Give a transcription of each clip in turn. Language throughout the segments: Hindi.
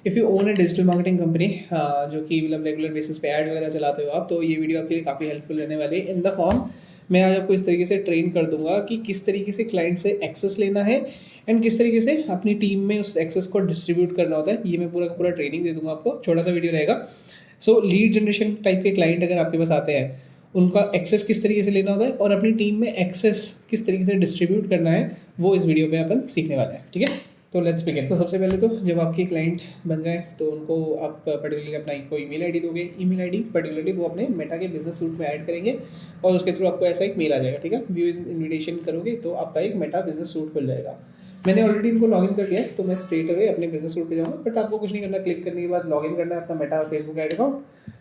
If you own A digital marketing company जो कि मतलब रेगुलर बेसिस पे एड्स वगैरह चलाते हो आप, तो ये वीडियो आपके लिए काफ़ी हेल्पफुल रहने वाली है। इन द फॉर्म मैं आज आपको इस तरीके से ट्रेन कर दूंगा कि किस तरीके से क्लाइंट से एक्सेस लेना है एंड किस तरीके से अपनी टीम में उस एक्सेस को डिस्ट्रीब्यूट करना होता है। ये मैं पूरा का पूरा ट्रेनिंग दे दूंगा आपको, छोटा सा वीडियो रहेगा। सो लीड जनरेशन टाइप के क्लाइंट अगर आपके पास आते हैं, उनका एक्सेस किस तरीके से लेना होता है और अपनी टीम में एक्सेस किस तरीके से डिस्ट्रीब्यूट करना है, वो इस वीडियो में अपन सीखने वाले हैं। ठीक है, तो लेट्स बिगिन। तो सबसे पहले तो जब आपके क्लाइंट बन जाए तो उनको आप पर्टिकुलरली अपना एक ईमेल आईडी दोगे। ईमेल आईडी पर्टिकुलरली वो अपने मेटा के बिजनेस सूट में ऐड करेंगे और उसके थ्रू आपको ऐसा एक मेल आ जाएगा। ठीक है, व्यू इन्विटेशन करोगे तो आपका एक मेटा बिजनेस सूट खुल जाएगा। मैंने ऑलरेडी इनको लॉगिन कर लिया है, तो मैं स्ट्रेट अवे अपने बिजनेस सूट पे जाऊँगा। बट आपको कुछ नहीं करना, क्लिक करने के बाद लॉगिन करना है अपना Meta Facebook ad account,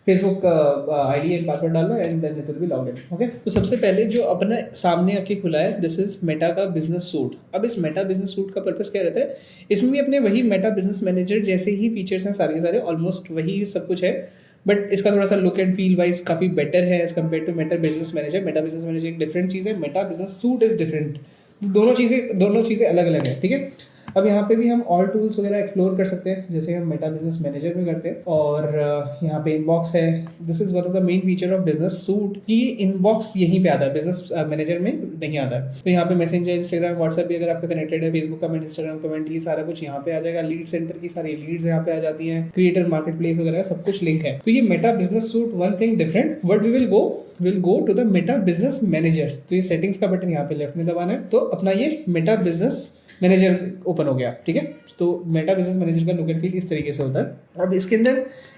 Facebook ID and password डालना and then it will be log in. Okay, तो सबसे पहले जो अपना सामने आके खुला है, दिस इज मेटा का बिजनेस सूट। अब इस मेटा बिजनेस सूट का पर्पस क्या रहता है, इसमें भी अपने वही मेटा बिजनेस मैनेजर जैसे ही फीचर्स हैं, सारे के सारे ऑलमोस्ट वही सब कुछ है। बट इसका थोड़ा सा लुक एंड फील वाइज काफ़ी बेटर है as compare to Meta business manager. Meta business manager एक डिफरेंट चीज़ है, Meta business suite is different. दोनों चीज़ें अलग अलग है। ठीक है, अब यहाँ पे भी हम ऑल टूल्स वगैरह एक्सप्लोर कर सकते हैं जैसे हम मेटा बिजनेस मैनेजर में करते हैं। और यहाँ पे इनबॉक्स है। This is one of the main feature of business suit कि इनबॉक्स यहीं पे आता है, बिजनेस मैनेजर में नहीं आता है। तो यहाँ पे मैसेंजर, इंस्टाग्राम, व्हाट्सएप भी अगर आपका कनेक्टेड है, फेसबुक कमेंट, इंस्टाग्राम कमेंट, ये सारा कुछ यहाँ पे आ जाएगा। लीड सेंटर की सारी लीड्स यहाँ पे आ जाती हैं, क्रिएटर मार्केट प्लेस वगैरह सब कुछ लिंक है। तो ये Meta business suite one thing different, but we will go to the Meta business manager. तो ये सेटिंग्स का बटन यहाँ पे लेफ्ट में दबाना है, तो अपना ये मेटा बिजनेस मैनेजर ओपन हो गया। ठीक है, तो मेटा बिजनेस मैनेजर का लुक एंड फील इस तरीके से होता है। अब इसके अंदर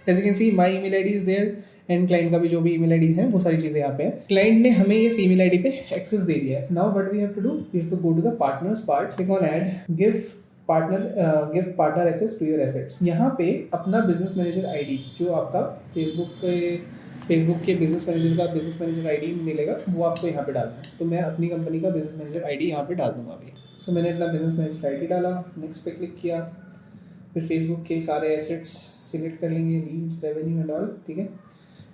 as you can see my email ID is there and client का भी जो भी ईमेल आईडी है वो सारी चीज़ें यहाँ पे है। क्लाइंट ने हमें इस ईमेल आईडी पे एक्सेस दे दिया है। Now what we have to do, we have to go to the partners part, click on add, give partner access to your assets. यहाँ पे अपना बिजनेस मैनेजर आईडी जो आपका फेसबुक के बिजनेस मैनेजर आईडी मिलेगा, वो आपको यहाँ पे डालना है। तो मैं अपनी कंपनी का बिजनेस मैनेजर आईडी यहाँ पे डाल दूंगा अभी। सो मैंने अपना बिजनेस मैनेजर आईडी डाला, नेक्स्ट पे क्लिक किया, फिर फेसबुक के सारे एसेट्स सिलेक्ट कर लेंगे, लीड्स, रेवेन्यू एंड ऑल। ठीक है,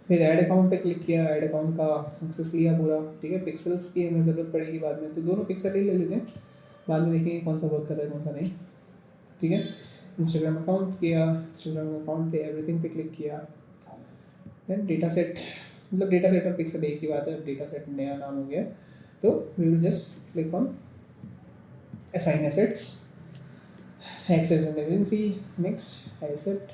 फिर ऐड अकाउंट पे क्लिक किया, ऐड अकाउंट का एक्सेस लिया पूरा। ठीक है, पिक्सल्स की हमें ज़रूरत पड़ेगी बाद में, तो दोनों पिक्सल ही ले लेते हैं, बाद में देखेंगे कौन सा वर्क कर रहा है कौन सा नहीं। ठीक है, इंस्टाग्राम अकाउंट किया, इंस्टाग्राम अकाउंट पे एवरीथिंग पे क्लिक किया, देन डेटा सेट, मतलब डेटा सेट और पिक्सल एक ही बात है, डेटा सेट नया नाम हो गया। तो we will just click on assign assets, access and agency, next I accept.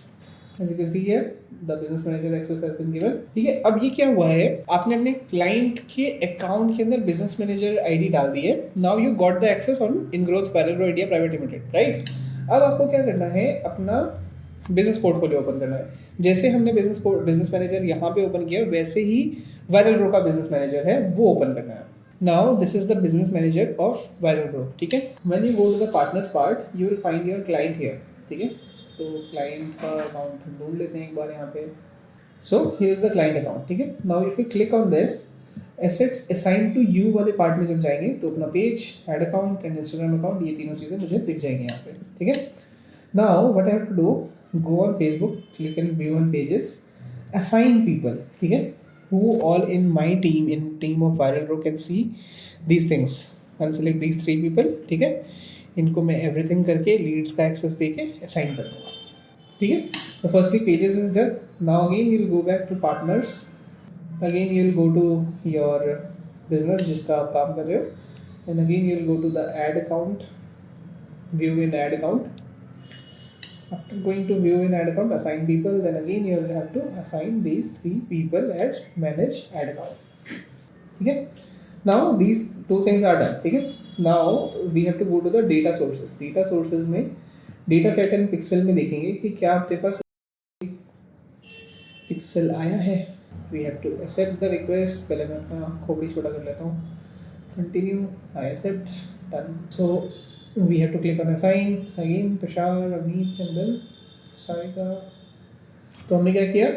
As you can see here, the business manager access has been given. ठीक है, अब ये क्या हुआ है, आपने अपने क्लाइंट के अकाउंट के अंदर बिजनेस मैनेजर आईडी डाल दी है। Now you got the access on Ingrowth Viral Grow India Private Limited, right. अब आपको क्या करना है, अपना बिजनेस पोर्टफोलियो ओपन करना है। जैसे हमने बिजनेस मैनेजर यहाँ पे ओपन किया, वैसे ही वायरल ग्रो का बिजनेस मैनेजर है वो ओपन करना है। Now this is the business manager of Viral Grow. ठीक है, when you go to the partners part, you will find your client here. ठीक है, तो client का अकाउंट ढूंढ लेते हैं एक बार यहाँ पे। So here is the client account. ठीक है, now if you click on this, assets assigned to you वाले पार्ट में जब जाएंगे तो अपना page, ad account and Instagram account, ये तीनों चीज़ें मुझे दिख जाएंगी यहाँ पे। ठीक है, now what I have to do, go on Facebook, click on view on pages, assign people. ठीक है, who all in my team of Viral Grow can see these things. I'll select these 3 people. ठीक है, इनको मैं everything करके लीड्स का एक्सेस देके असाइन कर दूँगा। ठीक है, तो firstly pages is done. Now again you will go back to partners, again you will go to your business जिसका आप काम कर रहे हो, and again you will go to the ad account, view in ad account. After going to view in ad account, assign people, then again you will have to assign these 3 people as manage ad account. ठीक है, now these 2 things are done. ठीक है, now we have to go to the data sources. Data sources में data set and pixel में देखेंगे कि क्या आपके पास पिक्सल आया है। We have to accept the request. पहले मैं अपना खोपड़ी छोटा कर लेता हूँ, continue, I accept, done. So we have to click on assign again, Tushar, Amit and then Saika. तो हमने क्या किया,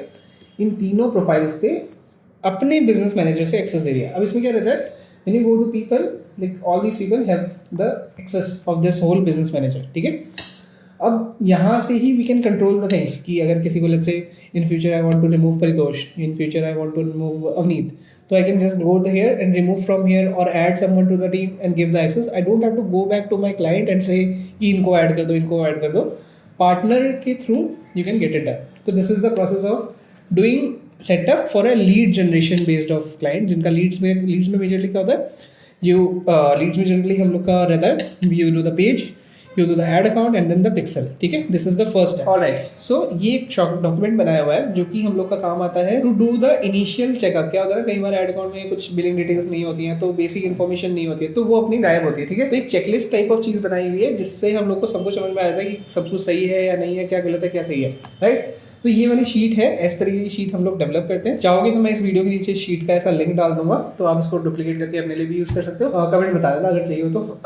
इन तीनों प्रोफाइल्स पे अपने बिजनेस मैनेजर से एक्सेस दे दिया। अब इसमें क्या रहता है, when you go to people, like all these people have the access of this whole business manager. ठीक है, अब यहाँ से ही we can control the things कि अगर किसी को let's say in future I want to remove Paritosh, in future I want to remove Avneet, तो I can just go here and remove from here और add someone to the team and give the access. I don't have to go back to my client and say कि इनको ऐड कर दो, इनको ऐड कर दो। partner के through you can get it done. So this is the process of doing setup for a lead generation based of client, जिनका leads में majorly क्या होता है, leads में generally हम लोग का रहता है, you do the page, you do the ad account and then the pixel. ठीक है, this is the first step. Alright, so ये एक डॉक्यूमेंट बनाया हुआ है जो कि हम लोग का काम आता है to do the initial checkup. क्या होता है ना, कई बार ad account में कुछ बिलिंग डिटेल्स नहीं होती हैं, तो बेसिक इन्फॉर्मेशन नहीं होती है, तो वो अपनी गायब होती है. ठीक है, तो एक चेकलिस्ट टाइप ऑफ चीज बनाई हुई है जिससे हम लोग को सब कुछ समझ में आ जाता है कि सब कुछ सही है या नहीं है, क्या गलत है क्या सही है. राइट, तो ये वाली शीट है, इस तरीके की शीट हम लोग डेवलप करते हैं. चाहोगे तो मैं इस वीडियो के नीचे शीट का ऐसा लिंक डाल दूंगा, तो आप इसको डुप्लीकेट करके अपने लिए भी यूज कर सकते हो. कमेंट बता देना अगर चाहिए हो तो.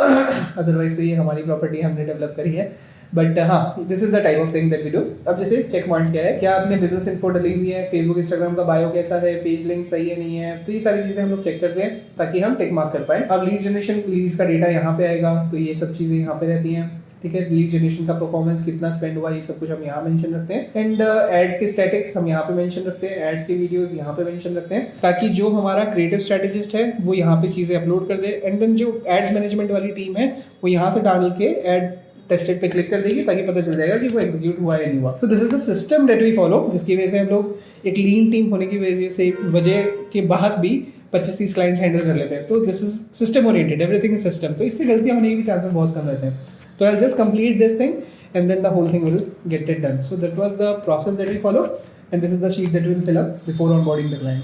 अदरवाइज तो ये हमारी प्रॉपर्टी हमने डेवलप करी है. बट हाँ, this is the type of thing that we do. अब जैसे चेक पॉइंट्स क्या है, क्या आपने बिजनेस इन्फो डली हुई है, फेसबुक इंस्टाग्राम का बायो कैसा है, पेज लिंक सही है नहीं है, तो ये सारी चीजें हम लोग चेक करते हैं ताकि हम टिक मार्क कर पाए. अब लीड जनरेशन, लीड्स का डेटा यहाँ पे आएगा, तो ये सब चीजें यहाँ पे रहती हैं. ठीक है, लीड जनरेशन का परफॉर्मेंस कितना स्पेंड हुआ, ये सब कुछ हम यहाँ मेंशन रखते हैं. एंड एड्स के स्टैटिक्स हम यहाँ पे मेंशन रखते हैं, एड्स के वीडियोस यहाँ पे मेंशन रखते हैं, ताकि जो हमारा क्रिएटिव स्ट्रेटेजिस्ट है वो यहाँ पे चीजें अपलोड कर दे. एंड देन जो एड्स मैनेजमेंट वाली टीम है वो यहाँ से डाल के एड टेस्टेड पे क्लिक कर देगी ताकि पता चल जाएगा कि वो एग्जीक्यूट हुआ या नहीं हुआ. So this is the system that we follow, जिसकी वजह से हम लोग एक लीन टीम होने की वजह के बाद भी 25-30 क्लाइंट्स हैंडल कर लेते हैं. तो this is system oriented, everything is system, तो इससे गलतियां होने के भी चांसेस बहुत कम रहते हैं. तो I just complete this thing and then the whole thing will get it done. So that was the process that we follow and this is the sheet that we will fill up before onboarding the client.